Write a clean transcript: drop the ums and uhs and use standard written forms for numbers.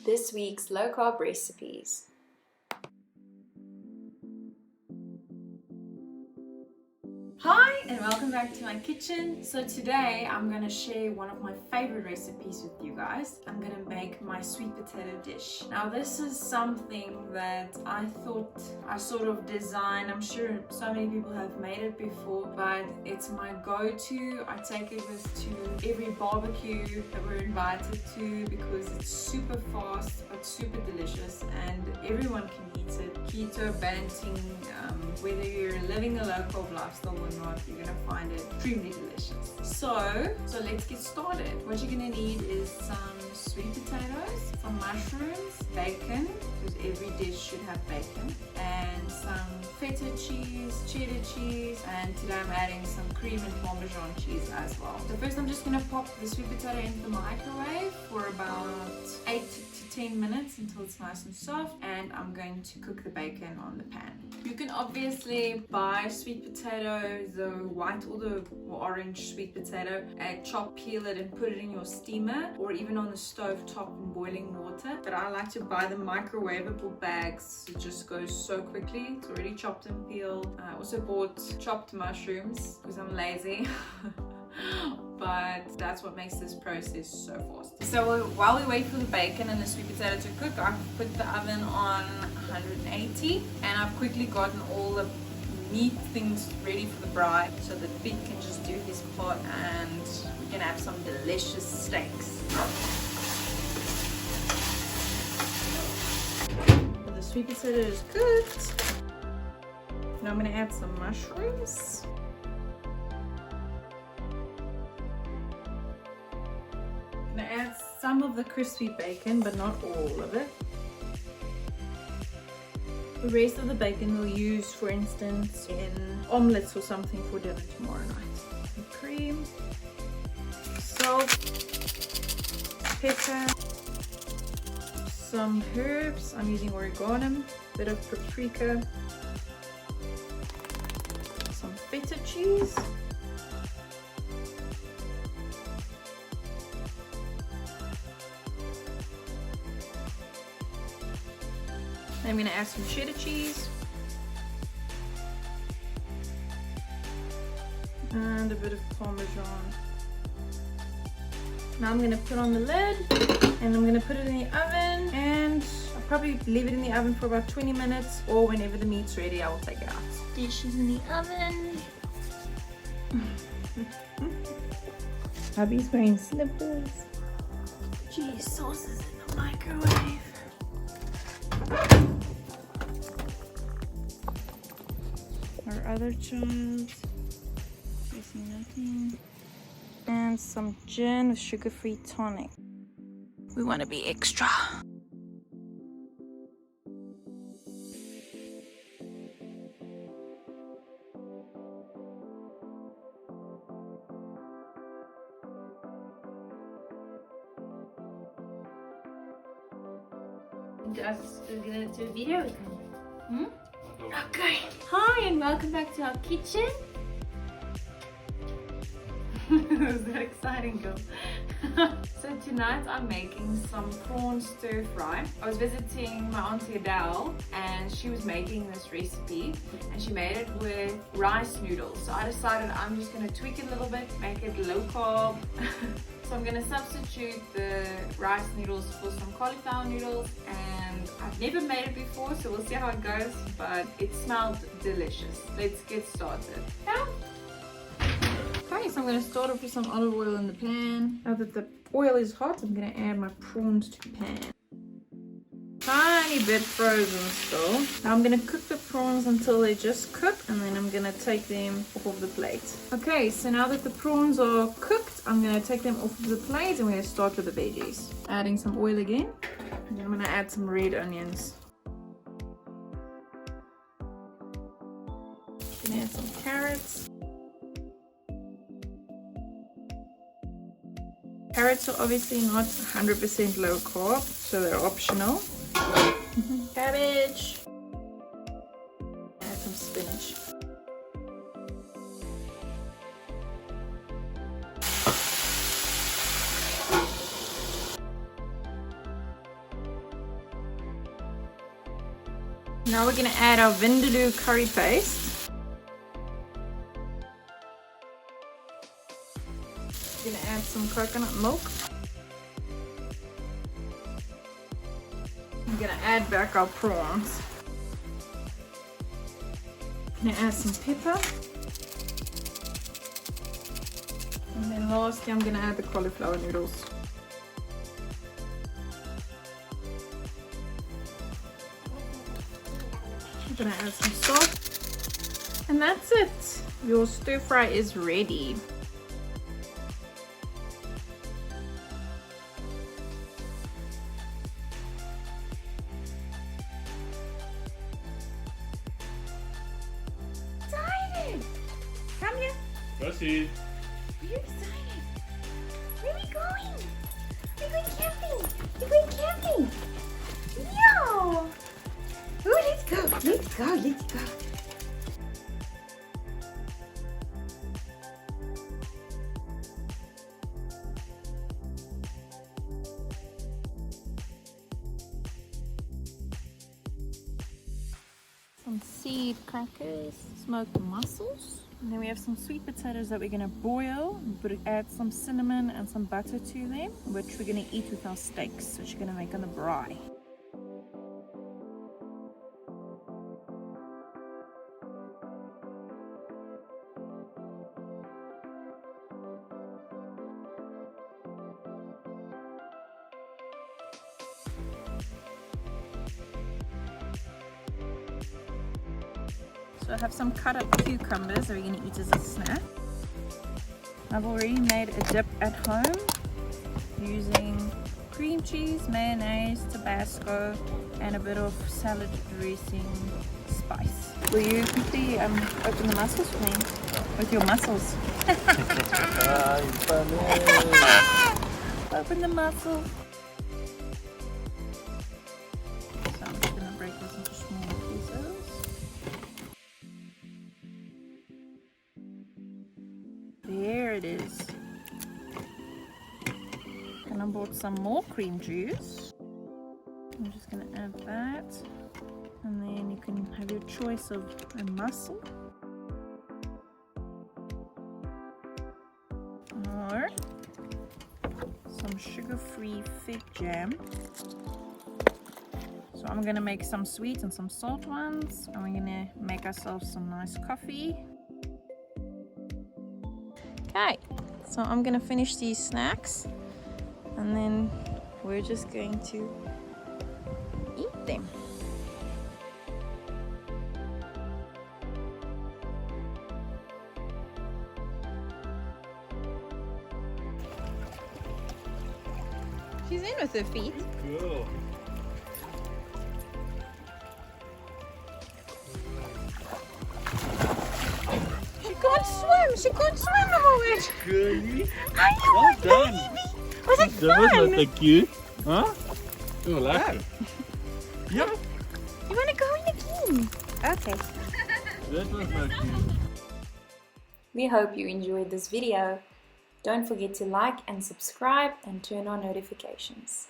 this week's low carb recipes. Hi and welcome back to my kitchen. So today I'm gonna share one of my favorite recipes with you guys. I'm gonna make my sweet potato dish. Now this is something that I thought I sort of designed. I'm sure so many people have made it before, but it's my go-to. I take it with to every barbecue that we're invited to because it's super fast but super delicious and everyone can eat it. Keto, balancing, whether you're living a low carb lifestyle or not, you're gonna find it extremely delicious. So let's get started. What you're gonna need is some sweet potatoes, some mushrooms, bacon, because every dish should have bacon, and some feta cheese, cheddar cheese, and today I'm adding some cream and Parmesan cheese as well. So first I'm just gonna pop the sweet potato into the microwave for about 8 to 10 minutes until it's nice and soft, and I'm going to cook the bacon on the pan. You can obviously buy sweet potato, the white or the orange sweet potato, and chop, peel it and put it in your steamer or even on the stove top in boiling water. But I like to buy the microwavable bags. It just goes so quickly. It's already chopped and peeled. I also bought chopped mushrooms because I'm lazy. But that's what makes this process so fast. So while we wait for the bacon and the sweet potato to cook, I've put the oven on 180 and I've quickly gotten all the meat things ready for the braai so that Pete can just do his part and we can have some delicious steaks. So the sweet potato is cooked. Now I'm going to add some mushrooms. I'm going to add some of the crispy bacon, but not all of it. The rest of the bacon we'll use, for instance, in omelets or something for dinner tomorrow night. Some cream, salt, pepper, some herbs. I'm using oregano, a bit of paprika, some feta cheese. I'm going to add some cheddar cheese and a bit of Parmesan. Now I'm going to put on the lid and I'm going to put it in the oven, and I'll probably leave it in the oven for about 20 minutes, or whenever the meat's ready I will take it out. Dish is in the oven. Hubby's wearing slippers. Cheese sauce is in the microwave. Our other child, facing nothing, and some gin with sugar-free tonic. We want to be extra. We're gonna do a video with him. Okay. Hi and welcome back to our kitchen. Is that exciting, girl? So tonight I'm making some prawn stir fry. I was visiting my auntie Adele and she was making this recipe and she made it with rice noodles. So I decided I'm just gonna tweak it a little bit, make it low carb. So I'm gonna substitute the rice noodles for some cauliflower noodles, and I've never made it before, so we'll see how it goes, but it smelled delicious. Let's get started. Yeah. Okay, so I'm going to start off with some olive oil in the pan. Now that the oil is hot, I'm going to add my prawns to the pan. Tiny bit frozen still. Now I'm going to cook the prawns until they just cook, and then I'm going to take them off of the plate. Okay, so now that the prawns are cooked, I'm going to take them off of the plate and we're going to start with the veggies. Adding some oil again. And then I'm going to add some red onions. I'm going to add some carrots. Carrots are obviously not 100% low carb, so they're optional. Cabbage. Add some spinach. Now we're going to add our Vindaloo curry paste. We're going to add some coconut milk. I'm going to add back our prawns. I'm going to add some pepper. And then lastly I'm going to add the cauliflower noodles. I'm going to add some salt. And that's it. Your stir fry is ready. Excited! Come here. Proceed. Are you excited? Where are we going? We're going camping. We're going camping. Yo! Oh, let's go. Let's go. Let's go. Some seed crackers, smoked mussels. And then we have some sweet potatoes that we're going to boil. Add some cinnamon and some butter to them, which we're going to eat with our steaks, which we're going to make on the braai. So I have some cut up cucumbers that we're going to eat as a snack. I've already made a dip at home using cream cheese, mayonnaise, Tabasco, and a bit of salad dressing spice. Will you quickly open the mussels for me? With your muscles. Open the mussels. So I'm just going to break this into small pieces. There it is. And I bought some more cream juice. I'm just going to add that. And then you can have your choice of a mussel. Or some sugar-free fig jam. So I'm going to make some sweet and some salt ones. And we're going to make ourselves some nice coffee. Okay, so I'm gonna finish these snacks and then we're just going to eat them. She's in with her feet. Cool. She can't swim about it. Really? I know, Well my done. baby. Was it Dat was fun? not cute. Huh? Oh, lekker. Ja. You want to go in again? Okay. Dat was not cute. We hope you enjoyed this video. Don't forget to like and subscribe and turn on notifications.